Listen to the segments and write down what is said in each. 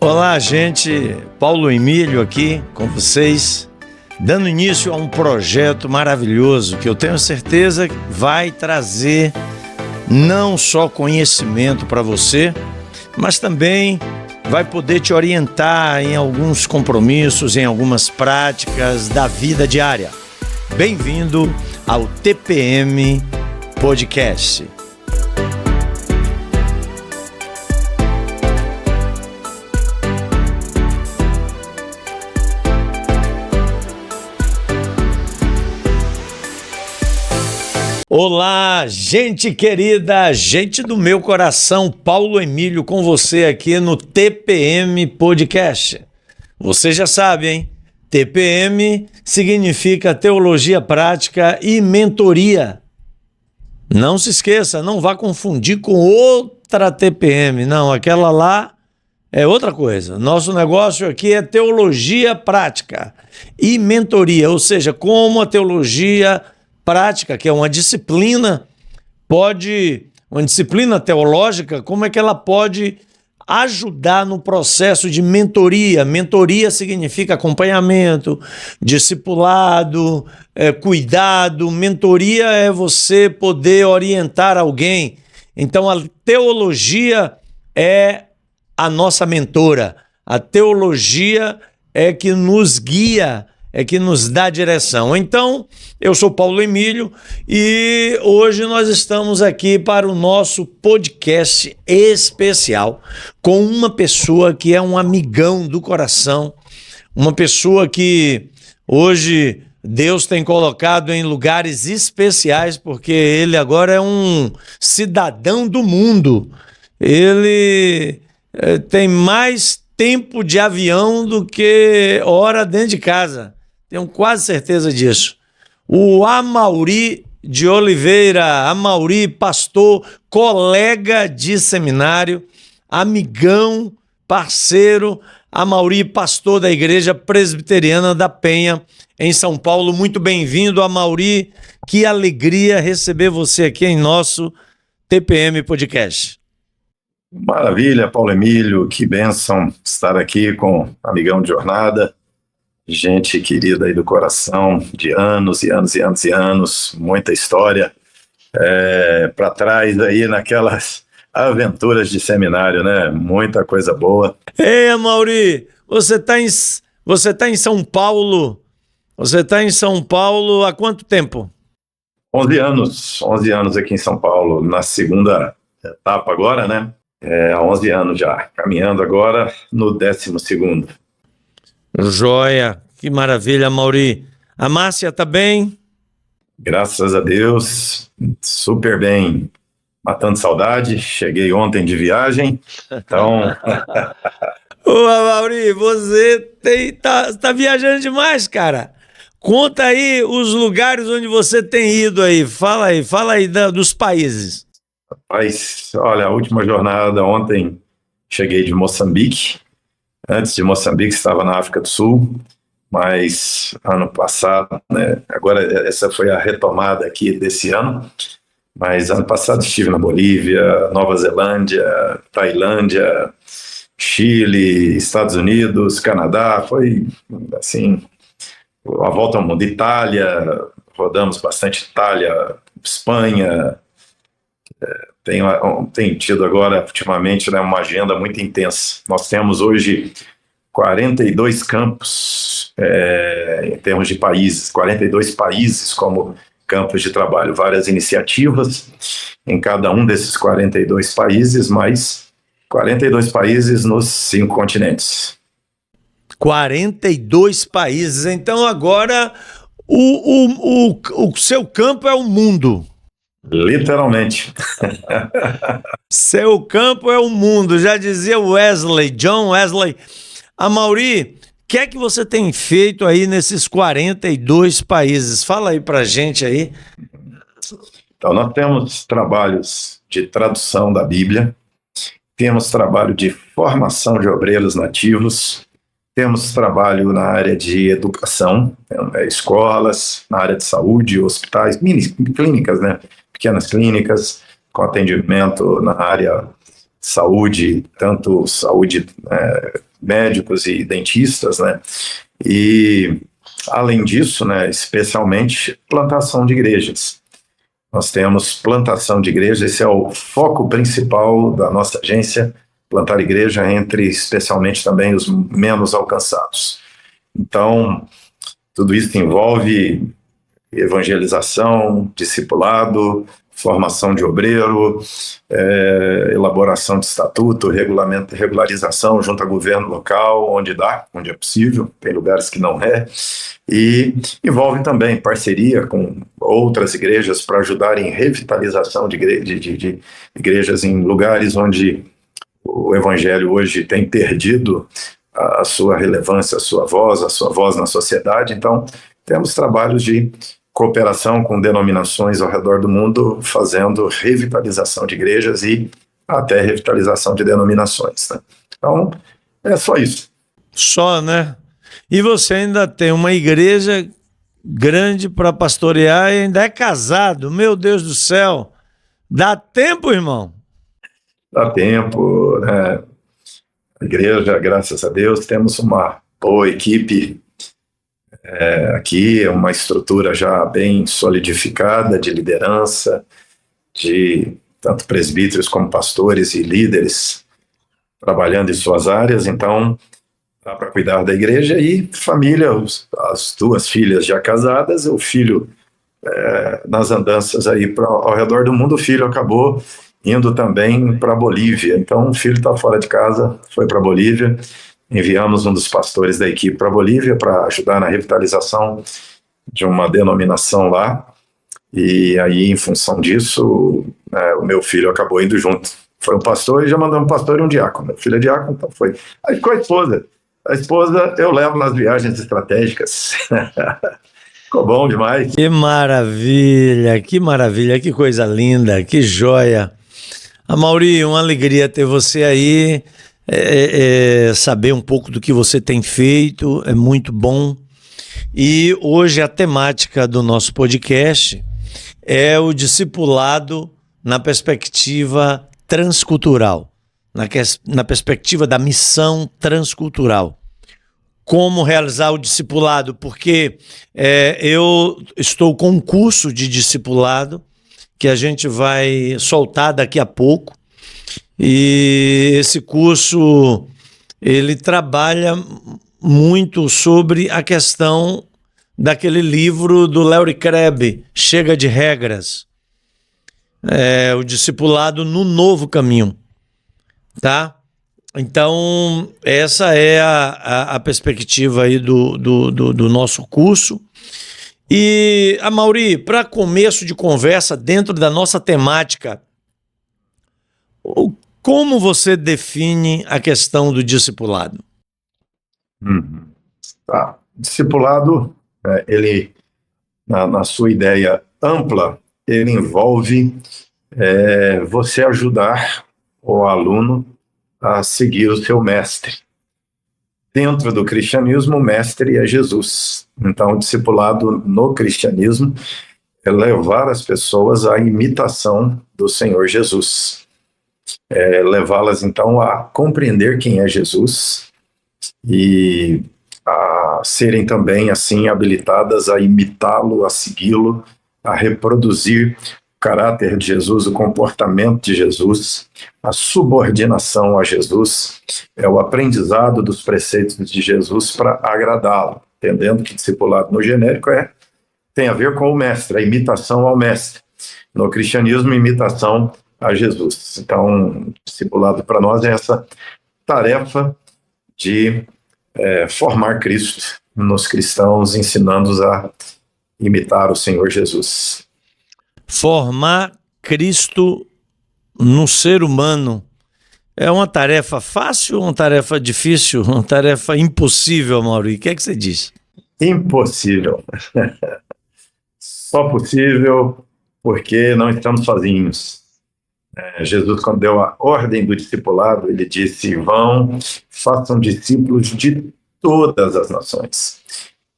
Olá, gente. Paulo Emílio aqui com vocês, dando início a um projeto maravilhoso que eu tenho certeza vai trazer não só conhecimento para você, mas também vai poder te orientar em alguns compromissos, em algumas práticas da vida diária. Bem-vindo ao TPM Podcast. Olá, gente querida, gente do meu coração, Paulo Emílio com você aqui no TPM Podcast. Você já sabe, hein? TPM significa Teologia Prática e Mentoria. Não se esqueça, não vá confundir com outra TPM, não, aquela lá é outra coisa. Nosso negócio aqui é Teologia Prática e Mentoria, ou seja, como a teologia prática, que é uma disciplina teológica, como é que ela pode ajudar no processo de mentoria? Mentoria significa acompanhamento, discipulado, cuidado. Mentoria é você poder orientar alguém. Então a teologia é a nossa mentora. A teologia é que nos guia, é que nos dá direção. Então, eu sou Paulo Emílio e hoje nós estamos aqui para o nosso podcast especial com uma pessoa que é um amigão do coração, uma pessoa que hoje Deus tem colocado em lugares especiais, porque ele agora é um cidadão do mundo. Ele tem mais tempo de avião do que hora dentro de casa. Tenho quase certeza disso. O Amaury de Oliveira, Amaury, pastor, colega de seminário, amigão, parceiro, Amaury, pastor da Igreja Presbiteriana da Penha, em São Paulo. Muito bem-vindo, Amaury. Que alegria receber você aqui em nosso TPM Podcast. Maravilha, Paulo Emílio, que bênção estar aqui com amigão de jornada. Gente querida aí do coração, de anos e anos e anos e anos, muita história para trás aí naquelas aventuras de seminário, né? Muita coisa boa. Ei, Amaury, você tá em São Paulo? Você está em São Paulo há quanto tempo? 11 anos aqui em São Paulo, na segunda etapa agora, né? Há 11 anos já, caminhando agora no 12º. Joia, que maravilha, Amaury. A Márcia tá bem? Graças a Deus, super bem, matando saudade. Cheguei ontem de viagem, então... Ô, Amaury, você tá viajando demais, cara. Conta aí os lugares onde você tem ido aí. Fala aí dos países. Rapaz, olha, a última jornada ontem cheguei de Moçambique. Antes de Moçambique estava na África do Sul, mas ano passado, né, agora essa foi a retomada aqui desse ano, mas ano passado estive na Bolívia, Nova Zelândia, Tailândia, Chile, Estados Unidos, Canadá, foi assim, a volta ao mundo. Itália, rodamos bastante Itália, Espanha. Tenho tido agora, ultimamente, né, uma agenda muito intensa. Nós temos hoje 42 campos em termos de países, 42 países como campos de trabalho, várias iniciativas em cada um desses 42 países, mais 42 países nos 5 continentes. 42 países, então agora o seu campo é o mundo. Literalmente. Seu campo é o mundo, já dizia John Wesley. Amaury, o que é que você tem feito aí nesses 42 países? Fala aí pra gente aí. Então, nós temos trabalhos de tradução da Bíblia, temos trabalho de formação de obreiros nativos, temos trabalho na área de educação, escolas, na área de saúde, hospitais, mini clínicas, né? Pequenas clínicas, com atendimento na área saúde, tanto saúde, médicos e dentistas, né? E, além disso, né, especialmente plantação de igrejas. Nós temos plantação de igrejas, esse é o foco principal da nossa agência, plantar igreja entre, especialmente, também os menos alcançados. Então, tudo isso envolve evangelização, discipulado, formação de obreiro, elaboração de estatuto, regularização junto ao governo local, onde dá, onde é possível, tem lugares que não é, e envolve também parceria com outras igrejas para ajudar em revitalização de igrejas em lugares onde o evangelho hoje tem perdido a sua relevância, a sua voz na sociedade. Então, temos trabalhos de cooperação com denominações ao redor do mundo, fazendo revitalização de igrejas e até revitalização de denominações, né? Então, é só isso. Só, né? E você ainda tem uma igreja grande para pastorear e ainda é casado. Meu Deus do céu! Dá tempo, irmão? Dá tempo, né? A igreja, graças a Deus, temos uma boa equipe aqui, uma estrutura já bem solidificada de liderança, de tanto presbíteros como pastores e líderes trabalhando em suas áreas. Então, dá para cuidar da igreja e família, as 2 filhas já casadas, o filho nas andanças aí ao redor do mundo, o filho acabou indo também para a Bolívia. Então, o filho está fora de casa, foi para a Bolívia. Enviamos um dos pastores da equipe para a Bolívia para ajudar na revitalização de uma denominação lá. E aí, em função disso, o meu filho acabou indo junto. Foi um pastor e já mandou um pastor e um diácono. Meu filho é diácono, então foi. Aí ficou a esposa. A esposa eu levo nas viagens estratégicas. Ficou bom demais. Que maravilha, que coisa linda, que joia. Amaury, uma alegria ter você aí, saber um pouco do que você tem feito, é muito bom. E hoje a temática do nosso podcast é o discipulado na perspectiva transcultural, na perspectiva da missão transcultural. Como realizar o discipulado, porque eu estou com um curso de discipulado que a gente vai soltar daqui a pouco, e esse curso ele trabalha muito sobre a questão daquele livro do Larry Crabb, Chega de Regras, o discipulado no novo caminho, tá? Então, essa é a perspectiva aí do nosso curso. E, Amaury, para começo de conversa, dentro da nossa temática, como você define a questão do discipulado? Tá. Discipulado, ele, na sua ideia ampla, ele envolve você ajudar o aluno a seguir o seu mestre. Dentro do cristianismo, o mestre é Jesus. Então, o discipulado no cristianismo é levar as pessoas à imitação do Senhor Jesus. Levá-las, então, a compreender quem é Jesus e a serem também, assim, habilitadas a imitá-lo, a segui-lo, a reproduzir o caráter de Jesus, o comportamento de Jesus, a subordinação a Jesus, o aprendizado dos preceitos de Jesus para agradá-lo, entendendo que discipulado no genérico tem a ver com o mestre, a imitação ao mestre. No cristianismo, imitação a Jesus. Então, discipulado para nós é essa tarefa de formar Cristo nos cristãos, ensinando-os a imitar o Senhor Jesus. Formar Cristo no ser humano é uma tarefa fácil ou uma tarefa difícil? Uma tarefa impossível, Amaury? O que é que você diz? Impossível. Só possível porque não estamos sozinhos. Jesus, quando deu a ordem do discipulado, ele disse: vão, façam discípulos de todas as nações.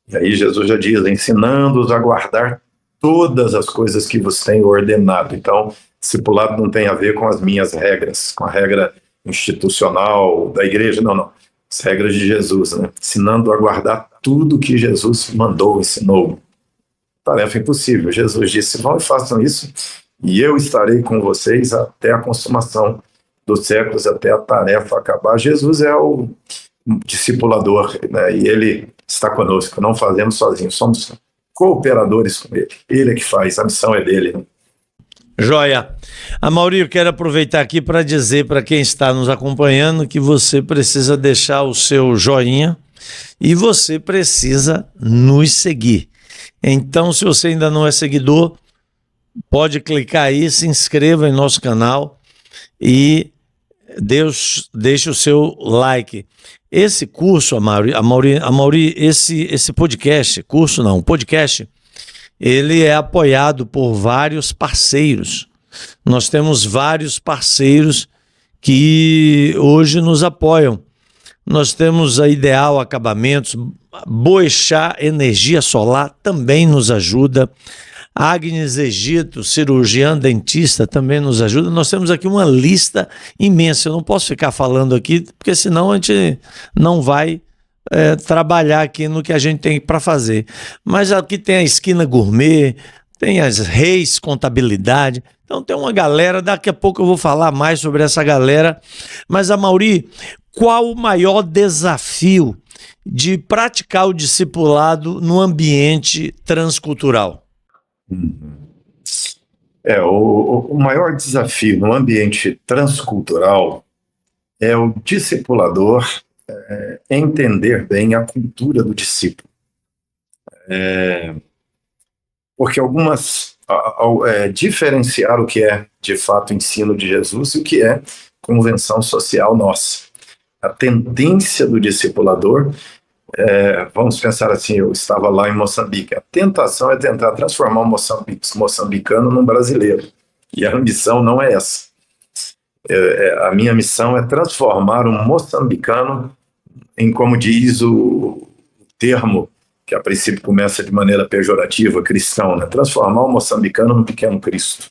E aí Jesus já diz: ensinando-os a guardar todas as coisas que vos tenho ordenado. Então, Discipulado não tem a ver com as minhas regras, com a regra institucional da igreja, não. As regras de Jesus, né? Ensinando a guardar tudo que Jesus mandou, ensinou. Tarefa impossível. Jesus disse: vão e façam isso, e eu estarei com vocês até a consumação dos séculos, até a tarefa acabar. Jesus é o discipulador, né? E ele está conosco, não fazemos sozinhos, somos cooperadores com ele. Ele é que faz, a missão é dele, né? Joia. Amaury, eu quero aproveitar aqui para dizer para quem está nos acompanhando que você precisa deixar o seu joinha e você precisa nos seguir. Então, se você ainda não é seguidor, pode clicar aí, se inscreva em nosso canal e deixe o seu like. Esse curso, Amaury, esse podcast, podcast, ele é apoiado por vários parceiros. Nós temos vários parceiros que hoje nos apoiam. Nós temos a Ideal Acabamentos, Boechat Energia Solar também nos ajuda. Agnes Egito, cirurgiã dentista, também nos ajuda. Nós temos aqui uma lista imensa. Eu não posso ficar falando aqui, porque senão a gente não vai trabalhar aqui no que a gente tem para fazer. Mas aqui tem a Esquina Gourmet, tem as Reis Contabilidade. Então tem uma galera, daqui a pouco eu vou falar mais sobre essa galera. Mas, Amaury, qual o maior desafio de praticar o discipulado no ambiente transcultural? O maior desafio no ambiente transcultural é o discipulador entender bem a cultura do discípulo. Porque diferenciar o que é, de fato, ensino de Jesus e o que é convenção social nossa. A tendência do discipulador, vamos pensar assim, eu estava lá em Moçambique, a tentação é tentar transformar um moçambicano num brasileiro, e a missão não é essa. A minha missão é transformar um moçambicano em, como diz o termo, que a princípio começa de maneira pejorativa, cristão, né? Transformar o moçambicano num pequeno Cristo.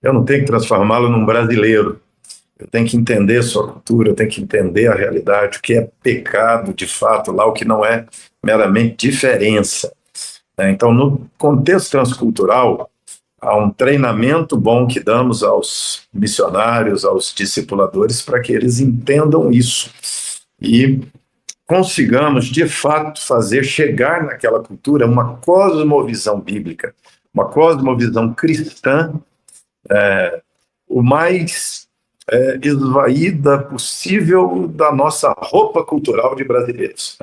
Eu não tenho que transformá-lo num brasileiro. Eu tenho que entender sua cultura, eu tenho que entender a realidade, o que é pecado de fato lá, o que não é meramente diferença. Então, no contexto transcultural, há um treinamento bom que damos aos missionários, aos discipuladores, para que eles entendam isso e consigamos, de fato, fazer chegar naquela cultura uma cosmovisão bíblica, uma cosmovisão cristã, o mais esvaída possível da nossa roupa cultural de brasileiros.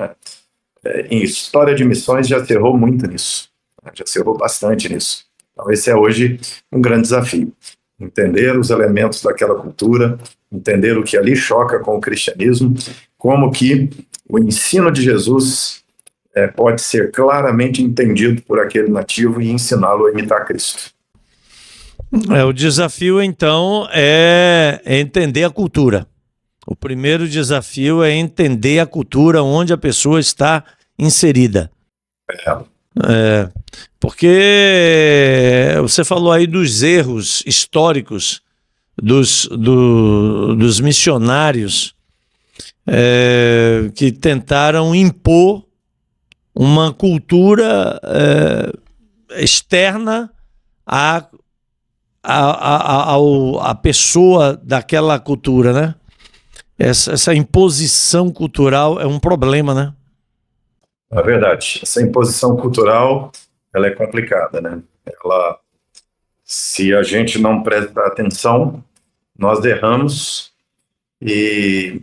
Em história de missões já se errou muito nisso, já se errou bastante nisso. Então esse é hoje um grande desafio, entender os elementos daquela cultura, entender o que ali choca com o cristianismo, como que o ensino de Jesus pode ser claramente entendido por aquele nativo e ensiná-lo a imitar Cristo. O desafio, então, é entender a cultura. O primeiro desafio é entender a cultura onde a pessoa está inserida. Porque você falou aí dos erros históricos dos missionários que tentaram impor uma cultura externa a pessoa daquela cultura, né? Essa imposição cultural é um problema, né? É verdade. Essa imposição cultural, ela é complicada, né? Se a gente não presta atenção, nós erramos e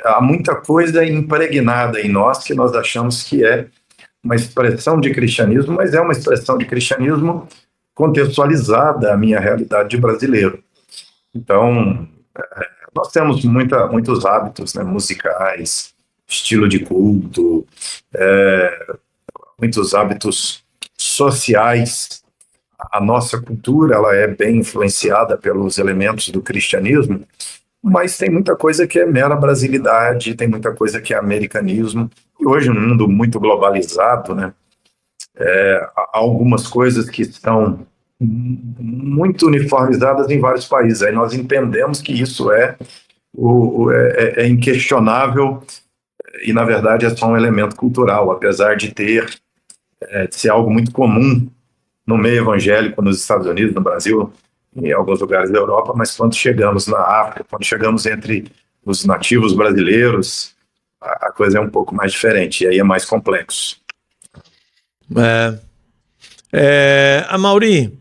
há muita coisa impregnada em nós que nós achamos que é uma expressão de cristianismo, mas é uma expressão de cristianismo contextualizada à minha realidade de brasileiro. Então, nós temos muitos hábitos, né, musicais, estilo de culto, muitos hábitos sociais. A nossa cultura ela é bem influenciada pelos elementos do cristianismo, mas tem muita coisa que é mera brasilidade, tem muita coisa que é americanismo. E hoje, num mundo muito globalizado, né, há algumas coisas que estão muito uniformizadas em vários países. Aí nós entendemos que isso é inquestionável e, na verdade, é só um elemento cultural, apesar de de ser algo muito comum no meio evangélico nos Estados Unidos, no Brasil, em alguns lugares da Europa, mas quando chegamos na África, quando chegamos entre os nativos brasileiros, a coisa é um pouco mais diferente, e aí é mais complexo. Amaury,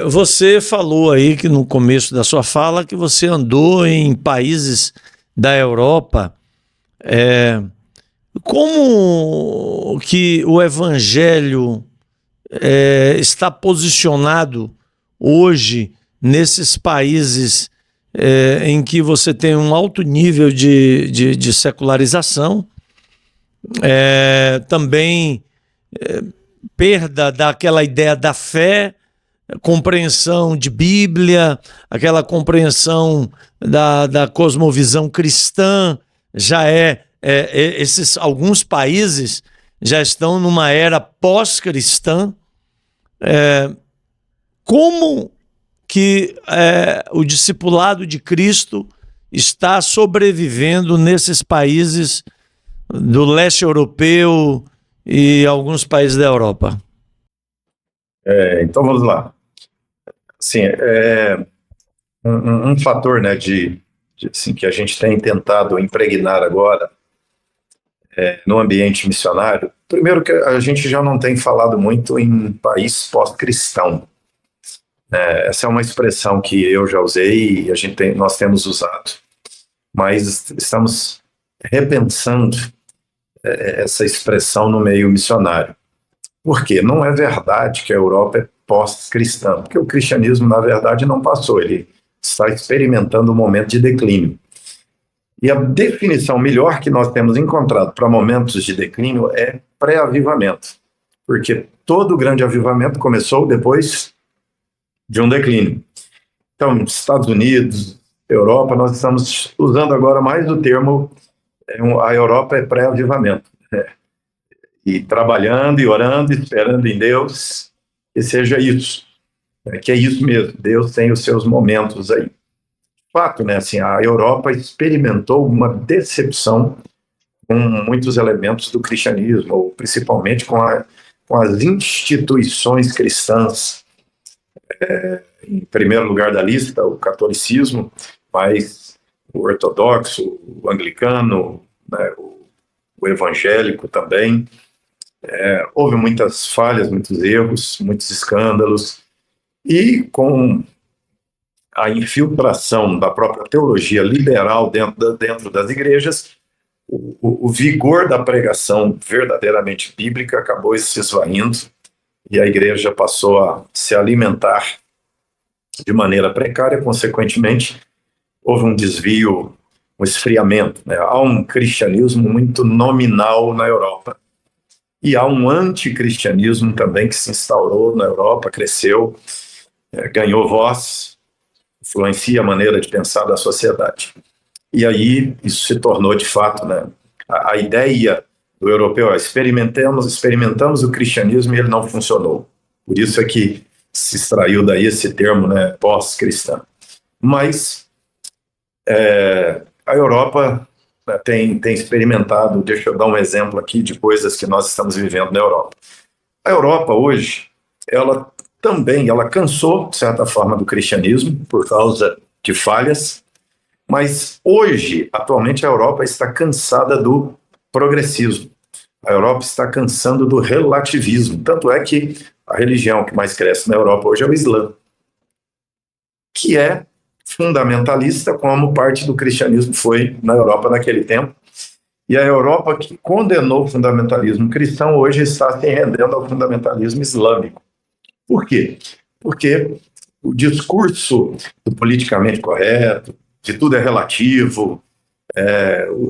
você falou aí que no começo da sua fala que você andou em países da Europa. Como que o evangelho está posicionado hoje nesses países em que você tem um alto nível de secularização, também perda daquela ideia da fé, compreensão de Bíblia, aquela compreensão da cosmovisão cristã, alguns países já estão numa era pós-cristã. Como que o discipulado de Cristo está sobrevivendo nesses países do leste europeu e alguns países da Europa? Então vamos lá. Assim, um fator, né, assim, que a gente tem tentado impregnar agora no ambiente missionário. Primeiro que a gente já não tem falado muito em país pós-cristão. Essa é uma expressão que eu já usei e nós temos usado, mas estamos repensando essa expressão no meio missionário. Por quê? Não é verdade que a Europa é pós-cristã, porque o cristianismo, na verdade, não passou, ele está experimentando um momento de declínio. E a definição melhor que nós temos encontrado para momentos de declínio é pré-avivamento, porque todo grande avivamento começou depois de um declínio. Então, Estados Unidos, Europa, nós estamos usando agora mais o termo, a Europa é pré-avivamento. E trabalhando e orando, esperando em Deus que seja isso, que é isso mesmo, Deus tem os seus momentos aí. Fato, né? Assim, a Europa experimentou uma decepção com muitos elementos do cristianismo, principalmente com as instituições cristãs. Em primeiro lugar da lista, o catolicismo, mas o ortodoxo, o anglicano, né, o evangélico também. Houve muitas falhas, muitos erros, muitos escândalos, e com a infiltração da própria teologia liberal dentro das igrejas, o vigor da pregação verdadeiramente bíblica acabou se esvaindo, e a igreja passou a se alimentar de maneira precária. Consequentemente, houve um desvio, um esfriamento, né? Há um cristianismo muito nominal na Europa, e há um anticristianismo também que se instaurou na Europa, cresceu, ganhou voz, influencia a maneira de pensar da sociedade. E aí isso se tornou, de fato, né, a ideia do europeu, experimentamos o cristianismo e ele não funcionou. Por isso é que se extraiu daí esse termo, né, pós-cristã. Mas a Europa tem experimentado, deixa eu dar um exemplo aqui de coisas que nós estamos vivendo na Europa. A Europa hoje, ela cansou, de certa forma, do cristianismo por causa de falhas, mas hoje, atualmente, a Europa está cansada do progressismo. A Europa está cansando do relativismo. Tanto é que a religião que mais cresce na Europa hoje é o Islã, que é fundamentalista, como parte do cristianismo foi na Europa naquele tempo. E a Europa, que condenou o fundamentalismo cristão, hoje está se rendendo ao fundamentalismo islâmico. Por quê? Porque o discurso do politicamente correto, de tudo é relativo,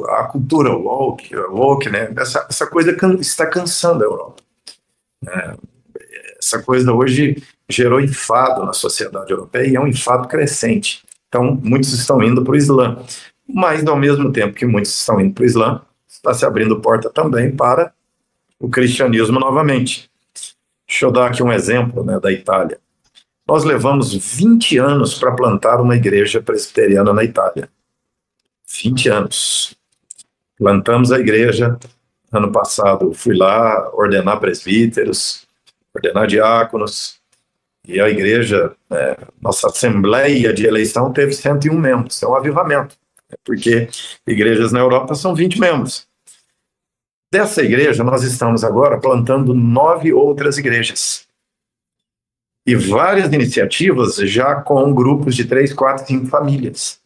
a cultura woke, né? Essa coisa está cansando a Europa. Essa coisa hoje gerou enfado na sociedade europeia, e é um enfado crescente. Então, muitos estão indo para o Islã. Mas, ao mesmo tempo que muitos estão indo para o Islã, está se abrindo porta também para o cristianismo novamente. Deixa eu dar aqui um exemplo, né, da Itália. Nós levamos 20 anos para plantar uma igreja presbiteriana na Itália. 20 anos. Plantamos a igreja. Ano passado fui lá ordenar presbíteros, ordenar diáconos. E a igreja, nossa assembleia de eleição teve 101 membros. É um avivamento. Porque igrejas na Europa são 20 membros. Dessa igreja, nós estamos agora plantando 9 outras igrejas. E várias iniciativas já com grupos de 3, 4, 5 famílias.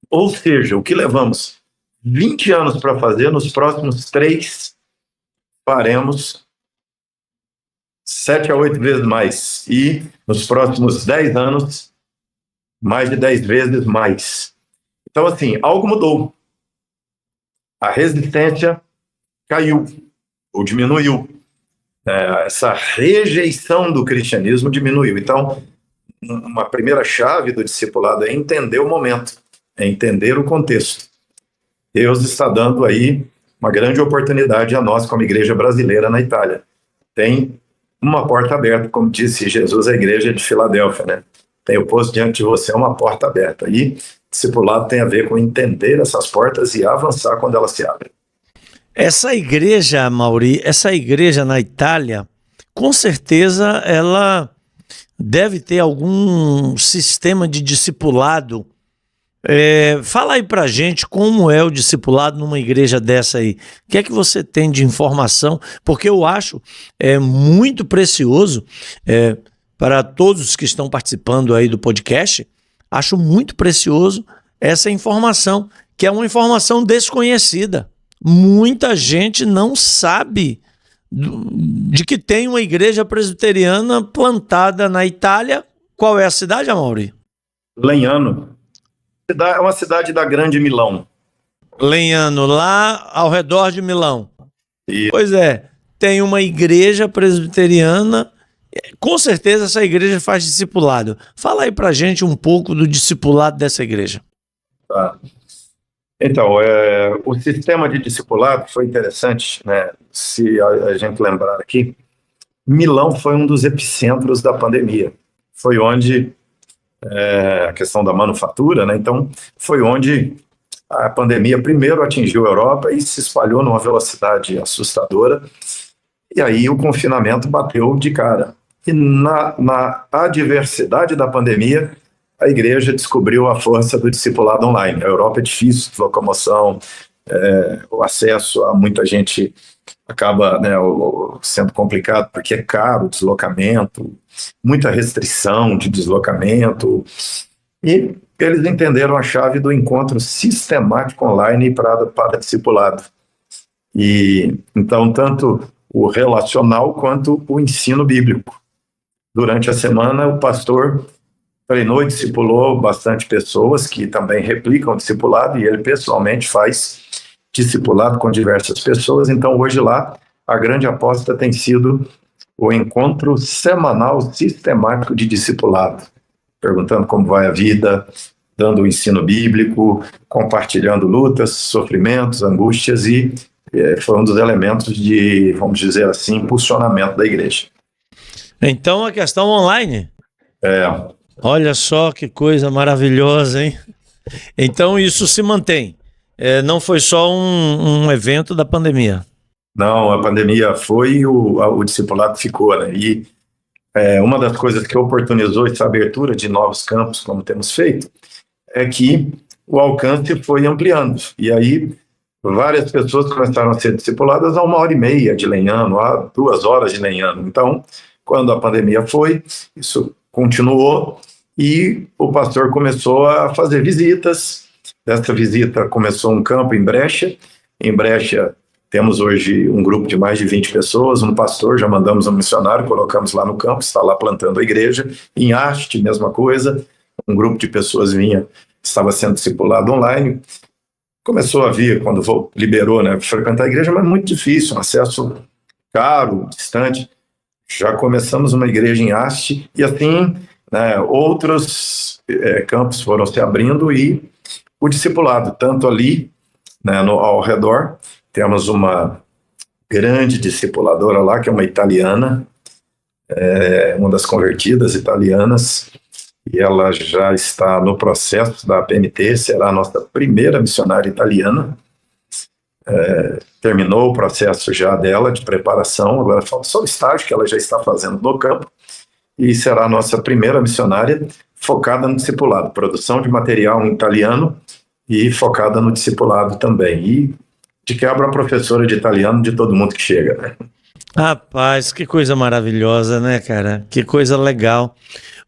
Ou seja, o que levamos 20 anos para fazer, nos próximos 3 faremos 7 a 8 vezes mais. E nos próximos 10 anos, mais de 10 vezes mais. Então, assim, algo mudou. A resistência caiu ou diminuiu. Essa rejeição do cristianismo diminuiu. Então, uma primeira chave do discipulado é entender o momento, é entender o contexto. Deus está dando aí uma grande oportunidade a nós, como igreja brasileira na Itália. Tem uma porta aberta, como disse Jesus à igreja de Filadélfia, né? Tenho posto diante de você uma porta aberta. E discipulado tem a ver com entender essas portas e avançar quando elas se abrem. Essa igreja, Mauri, essa igreja na Itália, com certeza ela deve ter algum sistema de discipulado. Fala aí pra gente como é o discipulado numa igreja dessa aí. O que é que você tem de informação? Porque eu acho muito precioso para todos que estão participando aí do podcast. Acho muito precioso essa informação, que é uma informação desconhecida. Muita gente não sabe de que tem uma igreja presbiteriana plantada na Itália. Qual é a cidade, Amaury? Legnano. É uma cidade da Grande Milão. Legnano, lá ao redor de Milão. E... Pois é, tem uma igreja presbiteriana. Com certeza essa igreja faz discipulado. Fala aí pra gente um pouco do discipulado dessa igreja. Tá. Então, o sistema de discipulado foi interessante, né? Se a gente lembrar aqui, Milão foi um dos epicentros da pandemia. Foi onde a questão da manufatura, né? Então, foi onde a pandemia primeiro atingiu a Europa e se espalhou numa velocidade assustadora. E aí o confinamento bateu de cara. E na adversidade da pandemia, a igreja descobriu a força do discipulado online. A Europa é difícil de locomoção, o acesso a muita gente acaba, né, sendo complicado, porque é caro o deslocamento, muita restrição de deslocamento. E eles entenderam a chave do encontro sistemático online para discipulado. E então, tanto o relacional quanto o ensino bíblico. Durante a semana, o pastor treinou e discipulou bastante pessoas que também replicam o discipulado, e ele pessoalmente faz discipulado com diversas pessoas. Então, hoje lá, a grande aposta tem sido o encontro semanal sistemático de discipulado, perguntando como vai a vida, dando o ensino bíblico, compartilhando lutas, sofrimentos, angústias, e foi um dos elementos de, vamos dizer assim, impulsionamento da igreja. Então, a questão online? É. Olha só que coisa maravilhosa, hein? Então, isso se mantém. Não foi só um evento da pandemia. Não, a pandemia foi e o discipulado ficou, né? E uma das coisas que oportunizou essa abertura de novos campos, como temos feito, é que o alcance foi ampliando. E aí, várias pessoas começaram a ser discipuladas a 1h30 de Legnano, a 2 horas de Legnano. Então, quando a pandemia foi, isso continuou e o pastor começou a fazer visitas. Dessa visita começou um campo em Brescia. Em Brescia temos hoje um grupo de mais de 20 pessoas, um pastor, já mandamos um missionário, colocamos lá no campo, está lá plantando a igreja. Em Asti, mesma coisa, um grupo de pessoas estava sendo discipulado online. Começou a vir, quando liberou, né, frequentar a igreja, mas muito difícil, um acesso caro, distante. Já começamos uma igreja em Asti, e assim, né, outros campos foram se abrindo, e o discipulado, tanto ali, né, ao redor, temos uma grande discipuladora lá, que é uma italiana, uma das convertidas italianas, e ela já está no processo da PMT, será a nossa primeira missionária italiana. Terminou o processo já dela de preparação, agora falta só o estágio que ela já está fazendo no campo, e será a nossa primeira missionária focada no discipulado, produção de material em italiano e focada no discipulado também. E de quebra a professora de italiano de todo mundo que chega, né? Rapaz, que coisa maravilhosa, né, cara? Que coisa legal,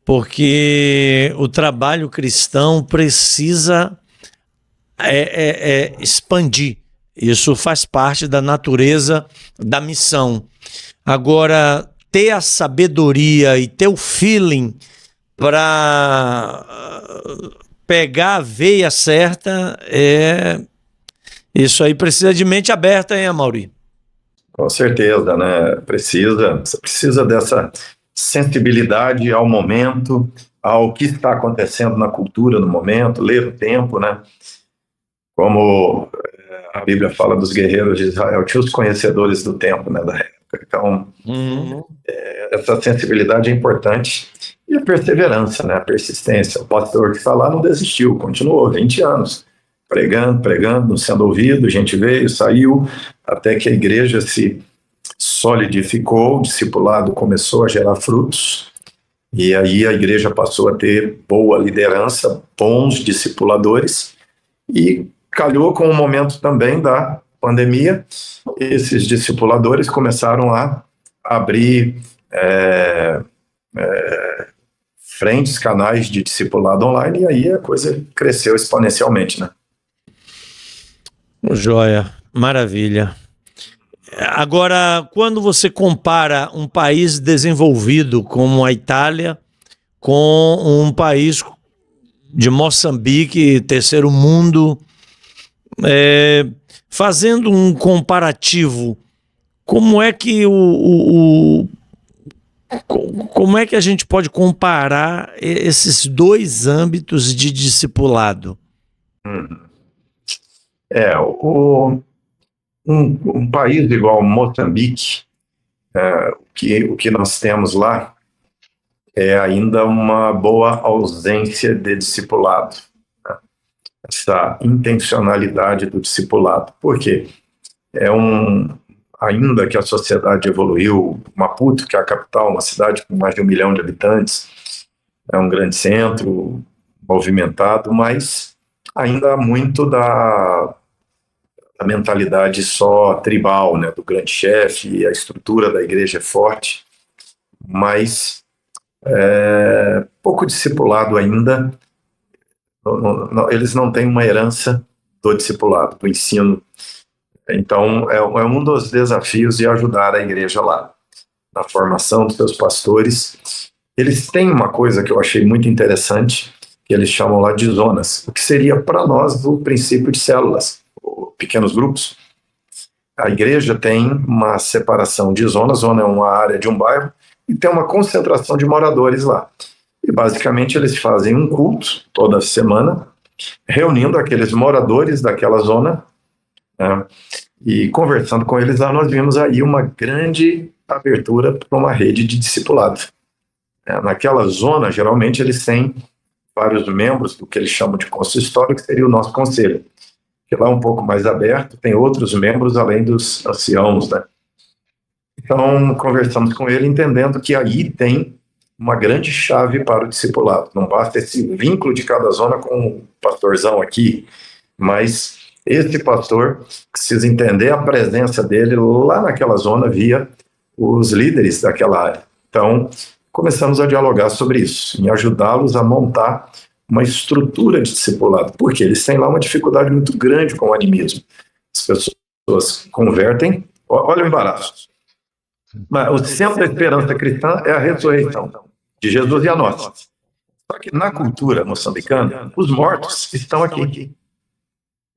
porque o trabalho cristão precisa expandir. Isso faz parte da natureza da missão. Agora, ter a sabedoria e ter o feeling para pegar a veia certa, isso aí precisa de mente aberta, hein, Amaury? Com certeza, né? Você precisa dessa sensibilidade ao momento, ao que está acontecendo na cultura no momento, ler o tempo, né? Como a Bíblia fala dos guerreiros de Israel, tinha os conhecedores do tempo, né, da época. Então, essa sensibilidade é importante. E a perseverança, né, a persistência. O pastor que está lá não desistiu, continuou 20 anos, pregando, sendo ouvido, gente veio, saiu, até que a igreja se solidificou, o discipulado começou a gerar frutos, e aí a igreja passou a ter boa liderança, bons discipuladores, e calhou com o momento também da pandemia, esses discipuladores começaram a abrir frentes, canais de discipulado online, e aí a coisa cresceu exponencialmente, né? Joia, maravilha. Agora, quando você compara um país desenvolvido como a Itália com um país de Moçambique, terceiro mundo, fazendo um comparativo, como é que como é que a gente pode comparar esses dois âmbitos de discipulado? Um país igual Moçambique, o que nós temos lá é ainda uma boa ausência de discipulado, né? Essa intencionalidade do discipulado. Por quê? Ainda que a sociedade evoluiu, Maputo, que é a capital, uma cidade com mais de 1 milhão de habitantes, é um grande centro, movimentado, mas ainda há muito da mentalidade só tribal, né, do grande chefe, a estrutura da igreja é forte, mas pouco discipulado ainda. Eles não têm uma herança do discipulado, do ensino. Então, é um dos desafios de ajudar a igreja lá, na formação dos seus pastores. Eles têm uma coisa que eu achei muito interessante, que eles chamam lá de zonas, o que seria para nós o princípio de células, pequenos grupos. A igreja tem uma separação de zonas, zona é uma área de um bairro, e tem uma concentração de moradores lá. E basicamente eles fazem um culto toda semana, reunindo aqueles moradores daquela zona, né, e conversando com eles lá, nós vimos aí uma grande abertura para uma rede de discipulado. Naquela zona, geralmente eles têm vários membros do que eles chamam de consistório, que seria o nosso conselho, que lá é um pouco mais aberto, tem outros membros além dos anciãos, né? Então, conversamos com ele, entendendo que aí tem uma grande chave para o discipulado. Não basta esse vínculo de cada zona com o pastorzão aqui, mas esse pastor precisa entender a presença dele lá naquela zona via os líderes daquela área. Então, começamos a dialogar sobre isso, em ajudá-los a montar uma estrutura de discipulado, porque eles têm lá uma dificuldade muito grande com o animismo. As pessoas convertem, olha o embaraço. Mas o centro da esperança cristã é a ressurreição de Jesus e a nossa. Só que na cultura moçambicana, os mortos estão aqui.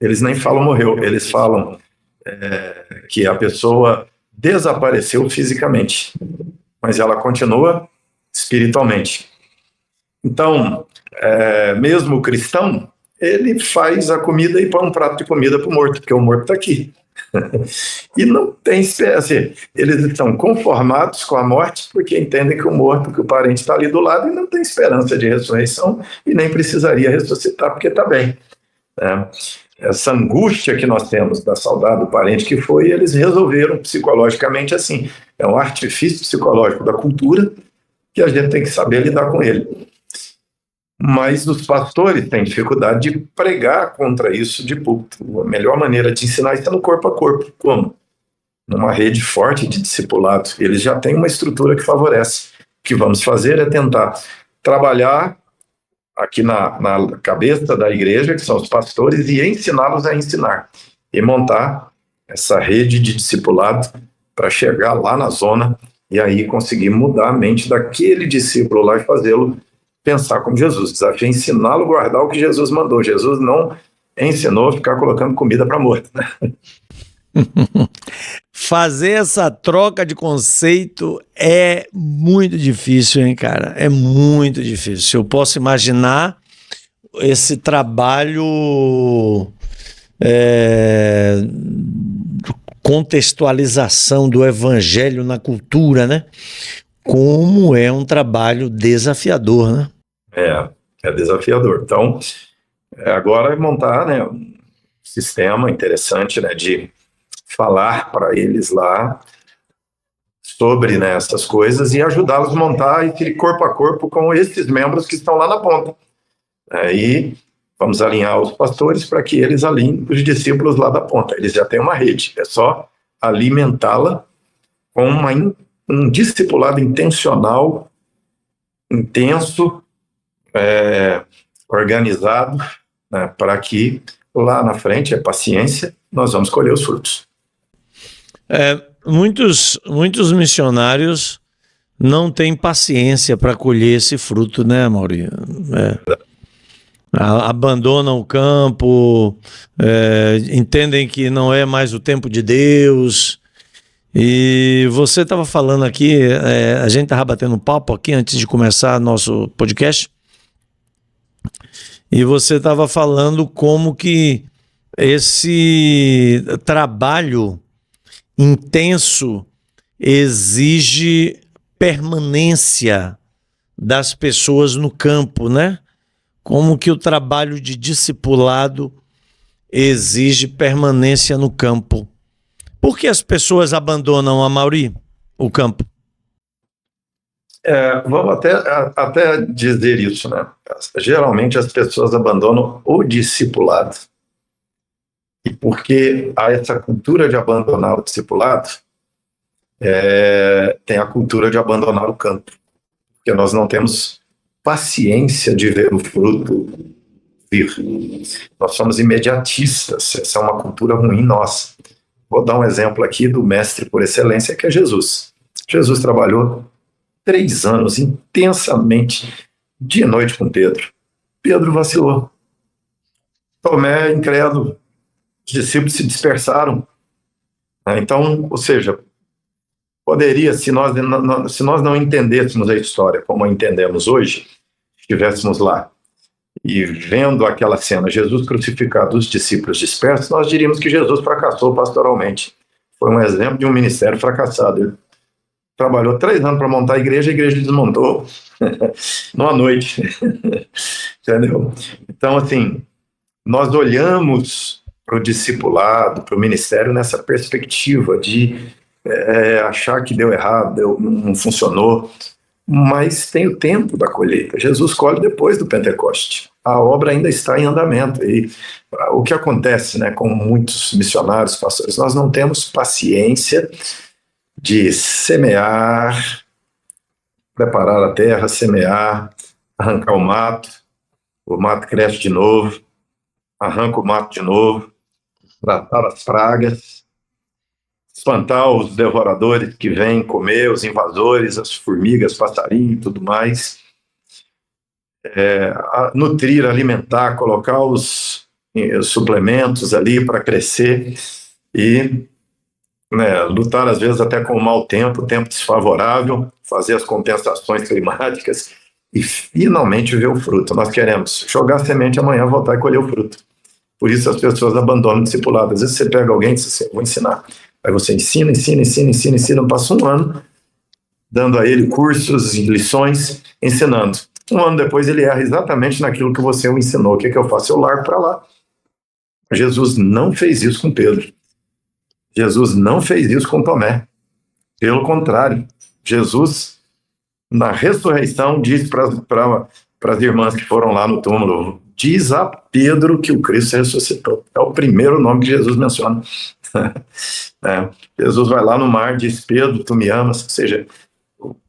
Eles nem falam morreu, eles falam que a pessoa desapareceu fisicamente, mas ela continua espiritualmente. Então, mesmo o cristão, ele faz a comida e põe um prato de comida para o morto, porque o morto está aqui. E não tem esperança. Eles estão conformados com a morte porque entendem que o morto, que o parente está ali do lado e não tem esperança de ressurreição e nem precisaria ressuscitar porque está bem. Essa angústia que nós temos da saudade do parente que foi, eles resolveram psicologicamente assim. É um artifício psicológico da cultura que a gente tem que saber lidar com ele. Mas os pastores têm dificuldade de pregar contra isso de púlpito. A melhor maneira de ensinar isso é no corpo a corpo. Como? Numa rede forte de discipulado. Eles já têm uma estrutura que favorece. O que vamos fazer é tentar trabalhar aqui na cabeça da igreja, que são os pastores, e ensiná-los a ensinar. E montar essa rede de discipulado para chegar lá na zona e aí conseguir mudar a mente daquele discípulo lá e fazê-lo pensar como Jesus. O desafio é ensiná-lo a guardar o que Jesus mandou. Jesus não ensinou a ficar colocando comida para morto, né? Fazer essa troca de conceito é muito difícil, hein, cara? É muito difícil. Eu posso imaginar esse trabalho, contextualização do evangelho na cultura, né? Como é um trabalho desafiador, né? É desafiador. Então, agora é montar, né, um sistema interessante, né, de falar para eles lá sobre, né, essas coisas e ajudá-los a montar esse corpo a corpo com esses membros que estão lá na ponta. Aí vamos alinhar os pastores para que eles alinhem os discípulos lá da ponta. Eles já têm uma rede, é só alimentá-la com um discipulado intencional, intenso, organizado, né, para que lá na frente, paciência, nós vamos colher os frutos. Muitos missionários não têm paciência para colher esse fruto, né, Mauri? Abandonam o campo, entendem que não é mais o tempo de Deus. E você estava falando aqui, a gente estava batendo um papo aqui antes de começar nosso podcast, e você estava falando como que esse trabalho intenso exige permanência das pessoas no campo, né? Como que o trabalho de discipulado exige permanência no campo. Por que as pessoas abandonam, Amaury, o campo? Vamos até dizer isso, né? Geralmente as pessoas abandonam o discipulado. E porque há essa cultura de abandonar o discipulado, tem a cultura de abandonar o campo. Porque nós não temos paciência de ver o fruto vir. Nós somos imediatistas, essa é uma cultura ruim nossa. Vou dar um exemplo aqui do mestre por excelência, que é Jesus. Jesus trabalhou 3 anos intensamente, dia e noite com Pedro. Pedro vacilou. Tomé, incrédulo. Os discípulos se dispersaram. Então, ou seja, poderia, se nós não entendêssemos a história como a entendemos hoje, estivéssemos lá e vendo aquela cena, Jesus crucificado, os discípulos dispersos, nós diríamos que Jesus fracassou pastoralmente. Foi um exemplo de um ministério fracassado. Ele trabalhou 3 anos para montar a igreja desmontou numa noite. Entendeu? Então, assim, nós olhamos para o discipulado, para o ministério nessa perspectiva de achar que deu errado, não funcionou, mas tem o tempo da colheita. Jesus colhe depois do Pentecoste. A obra ainda está em andamento. E o que acontece, né, com muitos missionários, pastores, nós não temos paciência de semear, preparar a terra, semear, arrancar o mato cresce de novo, arranca o mato de novo, tratar as pragas, espantar os devoradores que vêm comer, os invasores, as formigas, passarinho e tudo mais, nutrir, alimentar, colocar os suplementos ali para crescer e lutar às vezes até com o mau tempo desfavorável, fazer as compensações climáticas e finalmente ver o fruto. Nós queremos jogar a semente amanhã, voltar e colher o fruto. Por isso as pessoas abandonam o discipulado. Às vezes você pega alguém e diz assim, vou ensinar. Aí você ensina, passa um ano dando a ele cursos e lições, ensinando. Um ano depois ele erra exatamente naquilo que você o ensinou. O que eu faço? Eu largo para lá. Jesus não fez isso com Pedro. Jesus não fez isso com Tomé. Pelo contrário, Jesus, na ressurreição, diz para as irmãs que foram lá no túmulo, diz a Pedro que o Cristo ressuscitou. É o primeiro nome que Jesus menciona. Jesus vai lá no mar, diz, Pedro, tu me amas? Ou seja,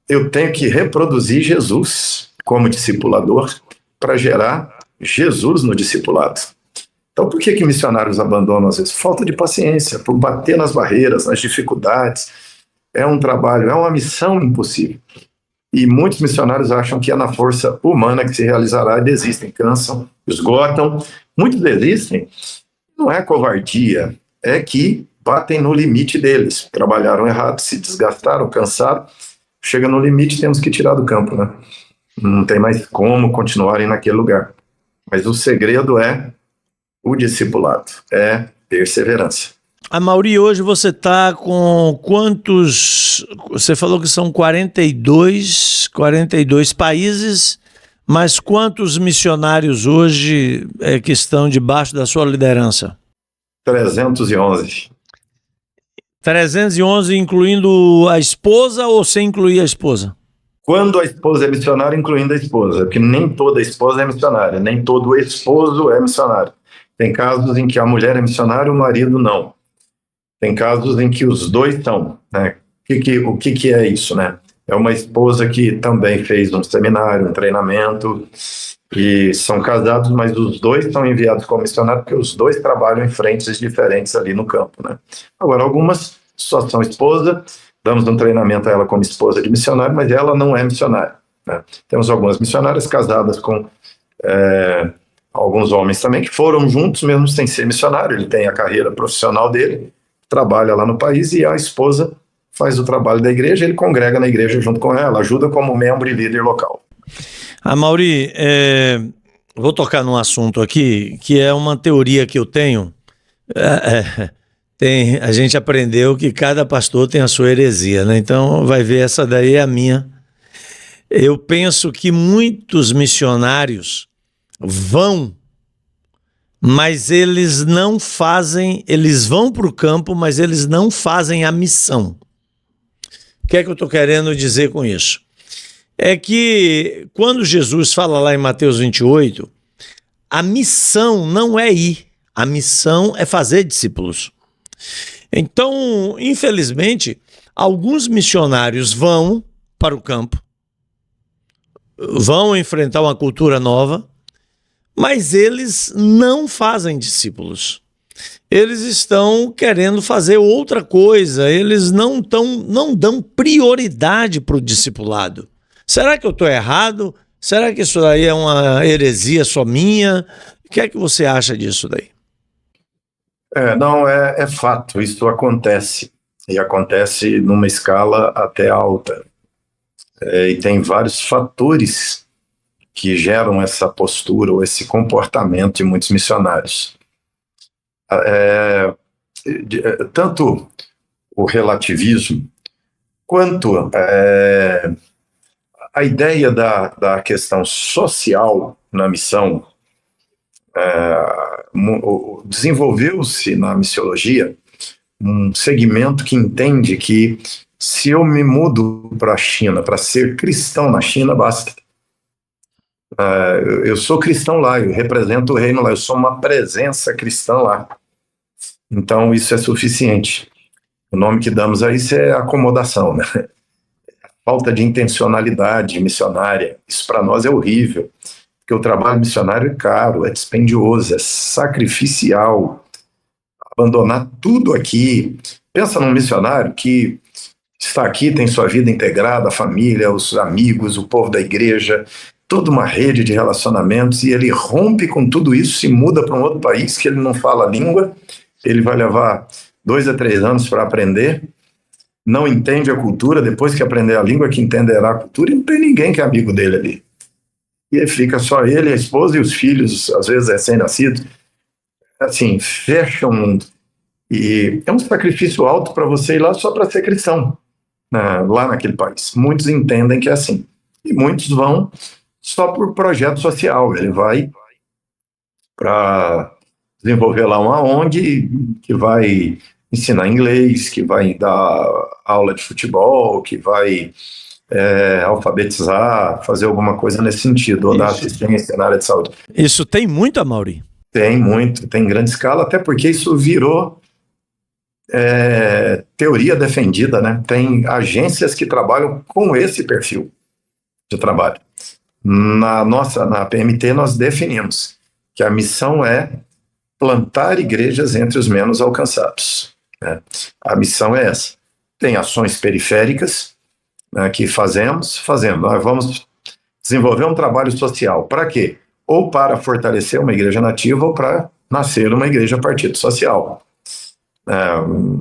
eu tenho que reproduzir Jesus como discipulador para gerar Jesus no discipulado. Então, por que missionários abandonam às vezes? Falta de paciência, por bater nas barreiras, nas dificuldades. É um trabalho, é uma missão impossível. E muitos missionários acham que é na força humana que se realizará e desistem, cansam, esgotam. Muitos desistem. Não é covardia, é que batem no limite deles. Trabalharam errado, se desgastaram, cansaram. Chega no limite, temos que tirar do campo, né? Não tem mais como continuarem naquele lugar. Mas o segredo é o discipulado, é perseverança. Amaury, hoje você está com quantos? Você falou que são 42 países, mas quantos missionários hoje que estão debaixo da sua liderança? 311. 311, incluindo a esposa ou sem incluir a esposa? Quando a esposa é missionária, incluindo a esposa, porque nem toda esposa é missionária, nem todo esposo é missionário. Tem casos em que a mulher é missionária e o marido não. Tem casos em que os dois são, né? O que é isso, né? É uma esposa que também fez um seminário, um treinamento, e são casados, mas os dois são enviados como missionários porque os dois trabalham em frentes diferentes ali no campo, né? Agora, algumas só são esposa, damos um treinamento a ela como esposa de missionário, mas ela não é missionária, né? Temos algumas missionárias casadas com alguns homens também que foram juntos mesmo sem ser missionário. Ele tem a carreira profissional dele, trabalha lá no país e a esposa faz o trabalho da igreja, ele congrega na igreja junto com ela, ajuda como membro e líder local. Amaury, vou tocar num assunto aqui que é uma teoria que eu tenho. A gente aprendeu que cada pastor tem a sua heresia, né? Então vai ver, essa daí é a minha. Eu penso que muitos missionários vão, mas eles não fazem, eles vão para o campo, mas eles não fazem a missão. O que é que eu estou querendo dizer com isso? É que quando Jesus fala lá em Mateus 28, a missão não é ir, a missão é fazer discípulos. Então, infelizmente, alguns missionários vão para o campo, vão enfrentar uma cultura nova, mas eles não fazem discípulos. Eles estão querendo fazer outra coisa, eles não dão prioridade para o discipulado. Será que eu estou errado? Será que isso daí é uma heresia só minha? O que é que você acha disso daí? Não, é fato, isso acontece. E acontece numa escala até alta. E tem vários fatores que geram essa postura ou esse comportamento de muitos missionários. Tanto o relativismo quanto a ideia da questão social na missão. Desenvolveu-se na missiologia um segmento que entende que se eu me mudo para a China para ser cristão na China, basta. Eu sou cristão lá, eu represento o reino lá, eu sou uma presença cristã lá. Então isso é suficiente. O nome que damos a isso é acomodação, né? Falta de intencionalidade missionária. Isso para nós é horrível, porque o trabalho missionário é caro, é dispendioso, é sacrificial. Abandonar tudo aqui. Pensa num missionário que está aqui, tem sua vida integrada, a família, os amigos, o povo da igreja, toda uma rede de relacionamentos, e ele rompe com tudo isso, se muda para um outro país que ele não fala a língua, ele vai levar 2 a 3 anos para aprender, não entende a cultura, depois que aprender a língua que entenderá a cultura, e não tem ninguém que é amigo dele ali. E aí fica só ele, a esposa e os filhos, às vezes recém-nascidos. assim, fecha o mundo. E é um sacrifício alto para você ir lá só para ser cristão, né, lá naquele país. Muitos entendem que é assim. E muitos vão só por projeto social. Ele vai para desenvolver lá uma ONG que vai ensinar inglês, que vai dar aula de futebol, que vai alfabetizar, fazer alguma coisa nesse sentido, ou dar assistência na área de saúde. Isso tem muito, Amaury? Tem muito, tem em grande escala, até porque isso virou teoria defendida, né? Tem agências que trabalham com esse perfil de trabalho. Na PMT, nós definimos que a missão é plantar igrejas entre os menos alcançados, né? A missão é essa. Tem ações periféricas, né, que fazemos. Nós vamos desenvolver um trabalho social. Para quê? Ou para fortalecer uma igreja nativa ou para nascer uma igreja partido social.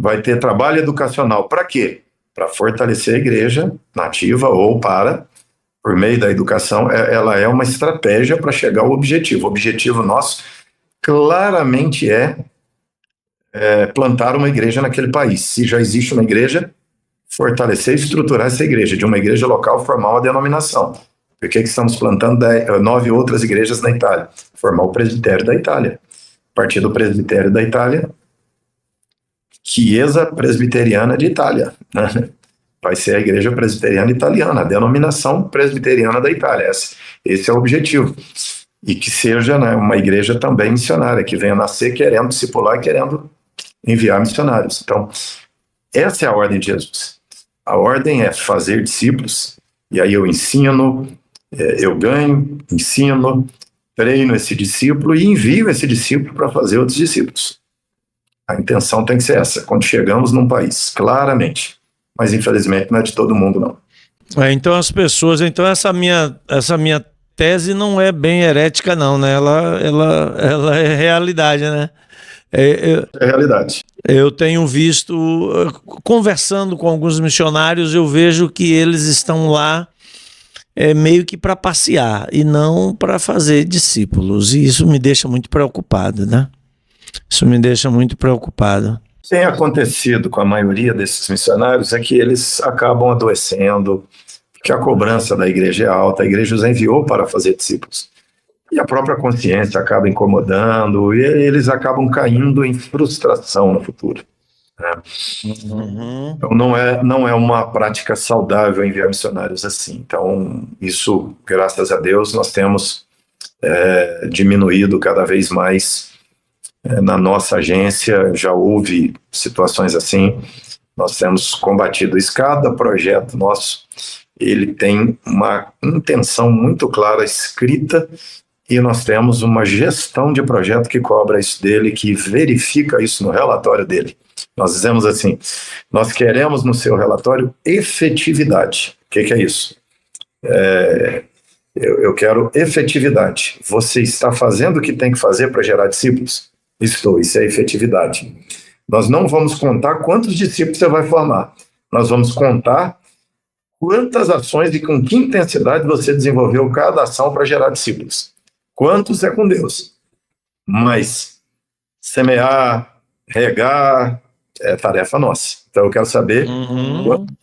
Vai ter trabalho educacional. Para quê? Para fortalecer a igreja nativa ou para, por meio da educação, ela é uma estratégia para chegar ao objetivo. O objetivo nosso claramente é plantar uma igreja naquele país. Se já existe uma igreja, fortalecer e estruturar essa igreja. De uma igreja local, formar uma denominação. Por que estamos plantando 9 outras igrejas na Itália? Formar o presbitério da Itália. A partir do presbitério da Itália, Chiesa Presbiteriana de Itália, né? Vai ser a igreja presbiteriana italiana, a denominação presbiteriana da Itália. Esse é o objetivo. E que seja, né, uma igreja também missionária, que venha nascer querendo discipular e querendo enviar missionários. Então, essa é a ordem de Jesus. A ordem é fazer discípulos, e aí eu ensino, eu ganho, ensino, treino esse discípulo e envio esse discípulo para fazer outros discípulos. A intenção tem que ser essa, quando chegamos num país, claramente. Mas, infelizmente, não é de todo mundo, não. Então, as pessoas... Então, essa minha tese não é bem herética, não, né? Ela é realidade, né? É realidade. Eu tenho visto, conversando com alguns missionários, eu vejo que eles estão lá meio que para passear e não para fazer discípulos. E isso me deixa muito preocupado, né? Isso me deixa muito preocupado. O que tem acontecido com a maioria desses missionários é que eles acabam adoecendo, porque a cobrança da igreja é alta, a igreja os enviou para fazer discípulos. E a própria consciência acaba incomodando, e eles acabam caindo em frustração no futuro, né? Então não é uma prática saudável enviar missionários assim. Então isso, graças a Deus, nós temos diminuído cada vez mais. Na nossa agência já houve situações assim, nós temos combatido isso. Cada projeto nosso, ele tem uma intenção muito clara, escrita, e nós temos uma gestão de projeto que cobra isso dele, que verifica isso no relatório dele. Nós dizemos assim, nós queremos no seu relatório efetividade. O que é isso? Eu quero efetividade. Você está fazendo o que tem que fazer para gerar discípulos? Estou, isso é efetividade. Nós não vamos contar quantos discípulos você vai formar. Nós vamos contar quantas ações e com que intensidade você desenvolveu cada ação para gerar discípulos. Quantos é com Deus. Mas semear, regar, é tarefa nossa. Então eu quero saber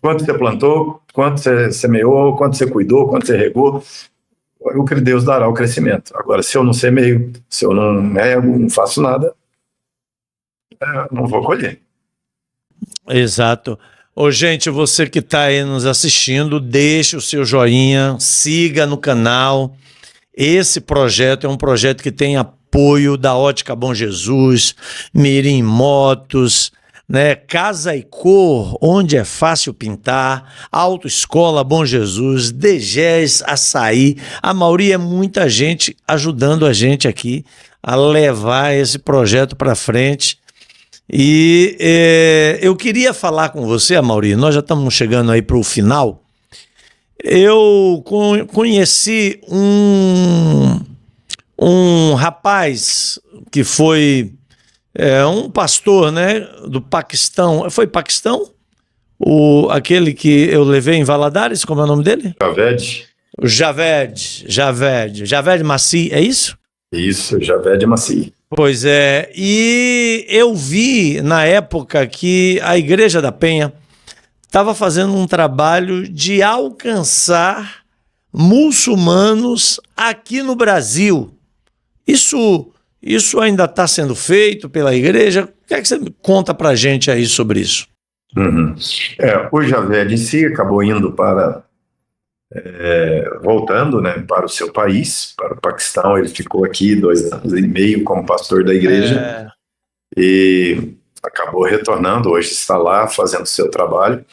quanto você plantou, quanto você semeou, quanto você cuidou, quanto você regou. O que Deus dará o crescimento. Agora, se eu não semeio, se eu não rego, não faço nada, não vou colher. Exato. Gente, você que está aí nos assistindo, deixe o seu joinha, siga no canal. Esse projeto é um projeto que tem apoio da Ótica Bom Jesus, Mirim Motos, né? Casa e Cor, onde é fácil pintar, Autoescola Bom Jesus, DGES Açaí. A maioria é muita gente ajudando a gente aqui a levar esse projeto para frente. E eu queria falar com você, Amaury, nós já estamos chegando aí para o final. Eu conheci um rapaz que foi um pastor, né, do Paquistão. Foi Paquistão? Aquele que eu levei em Valadares, como é o nome dele? Javed. O Javed Masih, é isso? Isso, Javed Masih. Pois é, e eu vi na época que a Igreja da Penha estava fazendo um trabalho de alcançar muçulmanos aqui no Brasil. Isso ainda está sendo feito pela igreja? O que é que você conta para a gente aí sobre isso? Uhum. O Javed em si acabou indo voltando, né, para o seu país, para o Paquistão. Ele ficou aqui 2 anos e meio como pastor da igreja e acabou retornando. Hoje está lá fazendo o seu trabalho.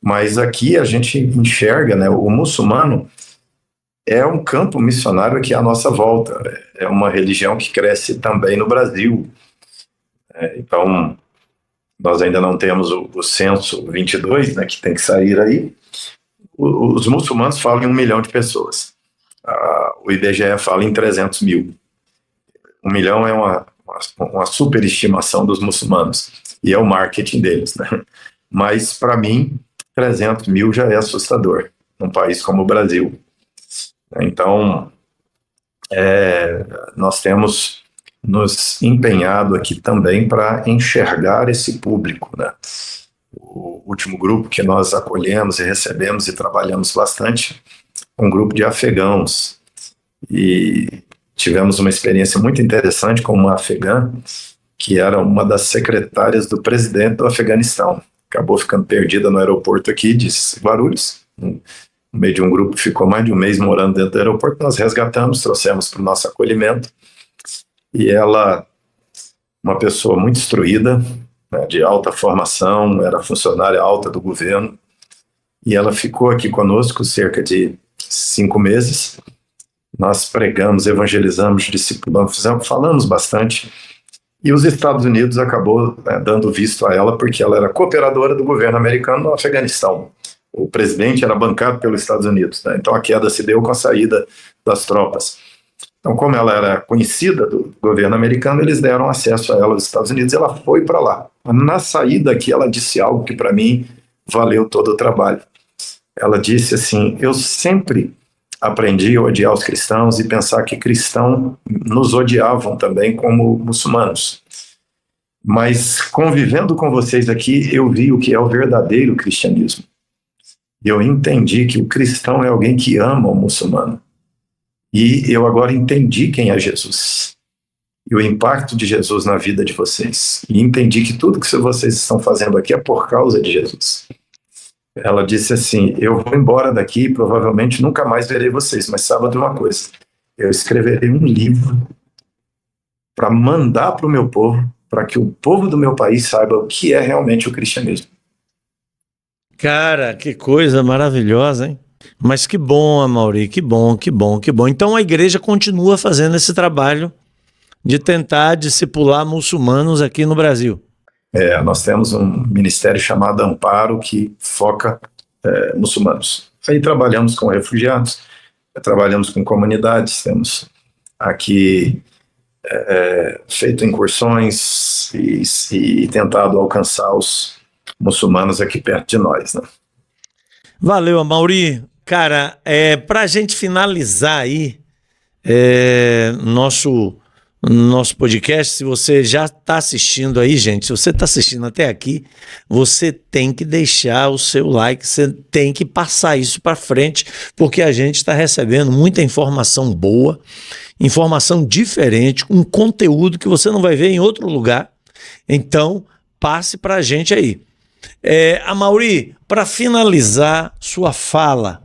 Mas aqui a gente enxerga, né, o muçulmano é um campo missionário aqui à nossa volta. É uma religião que cresce também no Brasil. Então, nós ainda não temos o censo 22, né, que tem que sair aí. Os muçulmanos falam em 1 milhão de pessoas. O IBGE fala em 300 mil. 1 milhão é uma superestimação dos muçulmanos. E é o marketing deles, né? Mas, para mim, 300 mil já é assustador, num país como o Brasil. Então, nós temos nos empenhado aqui também para enxergar esse público, né? O último grupo que nós acolhemos e recebemos e trabalhamos bastante, um grupo de afegãos. E tivemos uma experiência muito interessante com uma afegã que era uma das secretárias do presidente do Afeganistão. Acabou ficando perdida no aeroporto aqui de Guarulhos. No meio de um grupo que ficou mais de um mês morando dentro do aeroporto. Nós resgatamos, trouxemos para o nosso acolhimento. E ela, uma pessoa muito instruída, né, de alta formação, era funcionária alta do governo. E ela ficou aqui conosco cerca de 5 meses. Nós pregamos, evangelizamos, discipulamos, falamos bastante. E os Estados Unidos acabou dando visto a ela porque ela era cooperadora do governo americano no Afeganistão. O presidente era bancado pelos Estados Unidos, né? Então a queda se deu com a saída das tropas. Então, como ela era conhecida do governo americano, eles deram acesso a ela aos Estados Unidos e ela foi para lá. Na saída aqui, ela disse algo que para mim valeu todo o trabalho. Ela disse assim: eu sempre aprendi a odiar os cristãos e pensar que cristãos nos odiavam também como muçulmanos. Mas convivendo com vocês aqui, eu vi o que é o verdadeiro cristianismo. Eu entendi que o cristão é alguém que ama o muçulmano. E eu agora entendi quem é Jesus. E o impacto de Jesus na vida de vocês. E entendi que tudo que vocês estão fazendo aqui é por causa de Jesus. Ela disse assim: eu vou embora daqui e provavelmente nunca mais verei vocês, mas saiba de uma coisa, eu escreverei um livro para mandar para o meu povo, para que o povo do meu país saiba o que é realmente o cristianismo. Cara, que coisa maravilhosa, hein? Mas que bom, Amaury, que bom, que bom, que bom. Então a igreja continua fazendo esse trabalho de tentar discipular muçulmanos aqui no Brasil. Nós temos um ministério chamado Amparo que foca muçulmanos. Aí trabalhamos com refugiados, trabalhamos com comunidades, temos aqui feito incursões e tentado alcançar os muçulmanos aqui perto de nós, né? Valeu, Amaury. Cara, para a gente finalizar aí nosso podcast, se você já está assistindo aí, gente, se você está assistindo até aqui, você tem que deixar o seu like, você tem que passar isso para frente, porque a gente está recebendo muita informação boa, informação diferente, um conteúdo que você não vai ver em outro lugar. Então, passe para a gente aí. Amaury, para finalizar sua fala,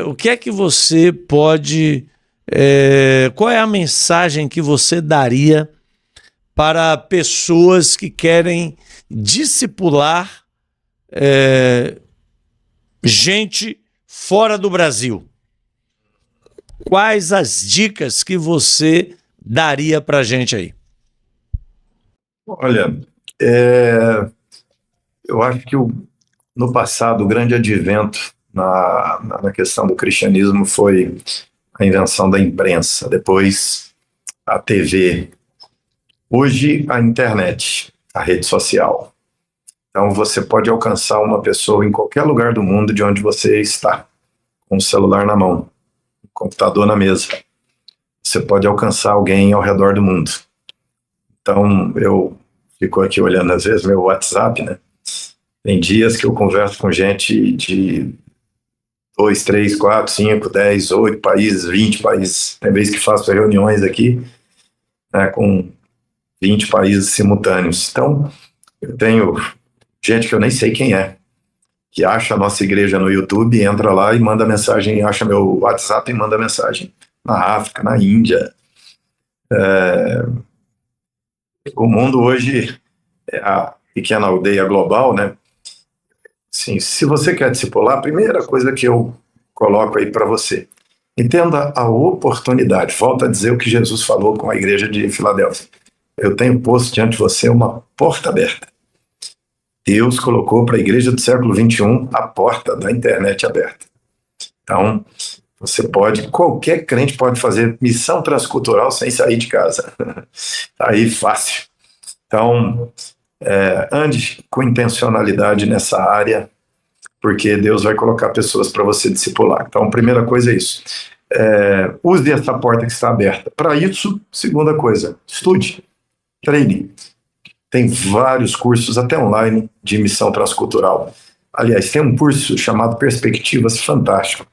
o que é que você pode... qual é a mensagem que você daria para pessoas que querem discipular gente fora do Brasil? Quais as dicas que você daria para a gente aí? Olha, eu acho que no passado o grande advento na questão do cristianismo foi a invenção da imprensa, depois a TV, hoje a internet, a rede social. Então você pode alcançar uma pessoa em qualquer lugar do mundo de onde você está, com o celular na mão, o computador na mesa. Você pode alcançar alguém ao redor do mundo. Então, eu fico aqui olhando, às vezes, meu WhatsApp, né? Tem dias que eu converso com gente de 2, 3, 4, 5, 10, 8 países, 20 países. Tem vezes que faço reuniões aqui, né, com 20 países simultâneos. Então, eu tenho gente que eu nem sei quem é, que acha a nossa igreja no YouTube, entra lá e manda mensagem, acha meu WhatsApp e manda mensagem. Na África, na Índia. O mundo hoje é a pequena aldeia global, né? Sim, se você quer discipular, a primeira coisa que eu coloco aí para você, entenda a oportunidade. Volto a dizer o que Jesus falou com a igreja de Filadélfia. Eu tenho posto diante de você uma porta aberta. Deus colocou para a igreja do século XXI a porta da internet aberta. Então, você pode, qualquer crente pode fazer missão transcultural sem sair de casa. Aí, fácil. Então, ande com intencionalidade nessa área, porque Deus vai colocar pessoas para você discipular. Então, a primeira coisa é isso. Use essa porta que está aberta. Para isso, segunda coisa, estude, treine. Tem vários cursos, até online, de missão transcultural. Aliás, tem um curso chamado Perspectivas, fantástico.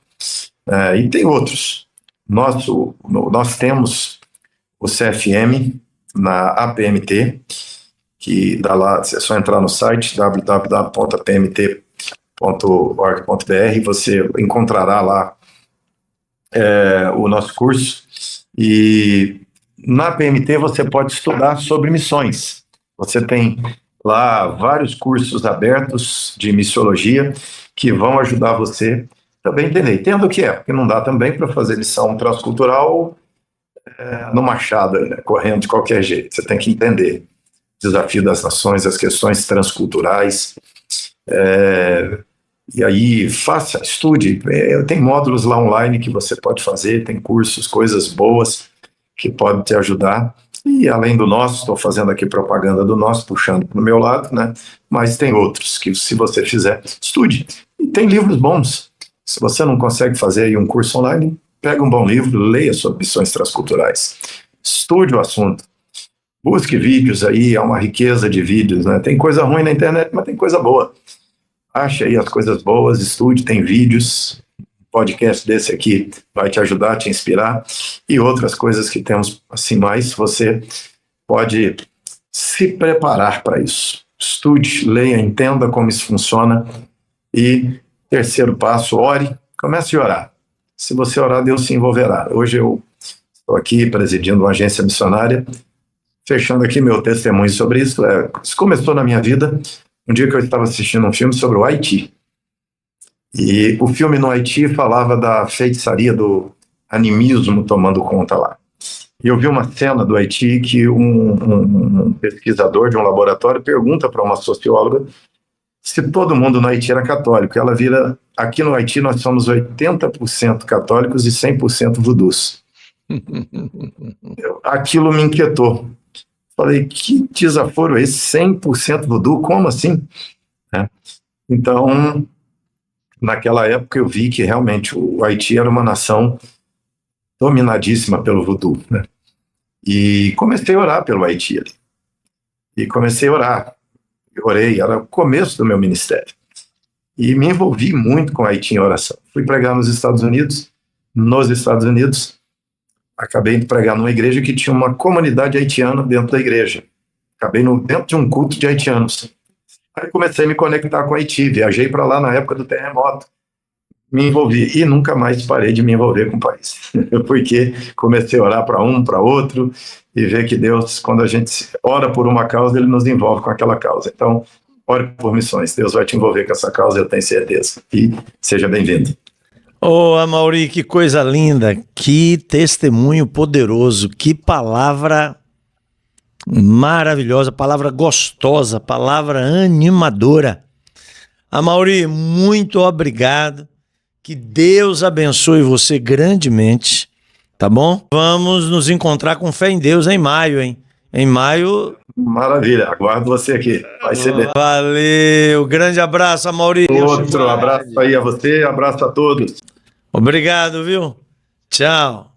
E tem outros. Nós temos o CFM na APMT, que dá lá, é só entrar no site www.apmt.org.br, você encontrará lá o nosso curso. E na APMT você pode estudar sobre missões. Você tem lá vários cursos abertos de missiologia que vão ajudar você também a entender. Entenda o que é, porque não dá também para fazer lição transcultural no machado, né, correndo de qualquer jeito. Você tem que entender o desafio das nações, as questões transculturais. E aí, estude. Tem módulos lá online que você pode fazer, tem cursos, coisas boas que podem te ajudar. E além do nosso, estou fazendo aqui propaganda do nosso, puxando para o meu lado, né? Mas tem outros que, se você fizer, estude. E tem livros bons. Se você não consegue fazer aí um curso online, pega um bom livro, leia sobre missões transculturais. Estude o assunto. Busque vídeos aí, há uma riqueza de vídeos, né? Tem coisa ruim na internet, mas tem coisa boa. Ache aí as coisas boas, estude, tem vídeos. Podcast desse aqui vai te ajudar, te inspirar, e outras coisas que temos assim mais, você pode se preparar para isso. Estude, leia, entenda como isso funciona, e terceiro passo, ore, comece a orar. Se você orar, Deus se envolverá. Hoje eu estou aqui presidindo uma agência missionária, fechando aqui meu testemunho sobre isso. Isso começou na minha vida, um dia que eu estava assistindo um filme sobre o Haiti. E o filme no Haiti falava da feitiçaria, do animismo tomando conta lá. E eu vi uma cena do Haiti que um pesquisador de um laboratório pergunta para uma socióloga se todo mundo no Haiti era católico. Ela vira, aqui no Haiti nós somos 80% católicos e 100% vudus. Aquilo me inquietou. Falei, que desaforo é esse? 100% voodoo? Como assim? Então, naquela época eu vi que realmente o Haiti era uma nação dominadíssima pelo voodoo, né? E comecei a orar pelo Haiti ali. E comecei a orar. Eu orei, era o começo do meu ministério. E me envolvi muito com o Haiti em oração. Fui pregar nos Estados Unidos. Acabei de pregar numa igreja que tinha uma comunidade haitiana dentro da igreja. Acabei dentro de um culto de haitianos. Aí comecei a me conectar com o Haiti, viajei para lá na época do terremoto, me envolvi e nunca mais parei de me envolver com o país, porque comecei a orar para um, para outro, e ver que Deus, quando a gente ora por uma causa, Ele nos envolve com aquela causa. Então, ore por missões, Deus vai te envolver com essa causa, eu tenho certeza. E seja bem-vindo. Ô, Amaury, que coisa linda, que testemunho poderoso, que palavra maravilhosa, palavra gostosa, palavra animadora. Amaury, muito obrigado. Que Deus abençoe você grandemente, tá bom? Vamos nos encontrar com fé em Deus em maio, hein? Em maio... Maravilha, aguardo você aqui. Vai ser bem. Valeu, grande abraço, Amaury. Outro abraço aí a você, abraço a todos. Obrigado, viu? Tchau.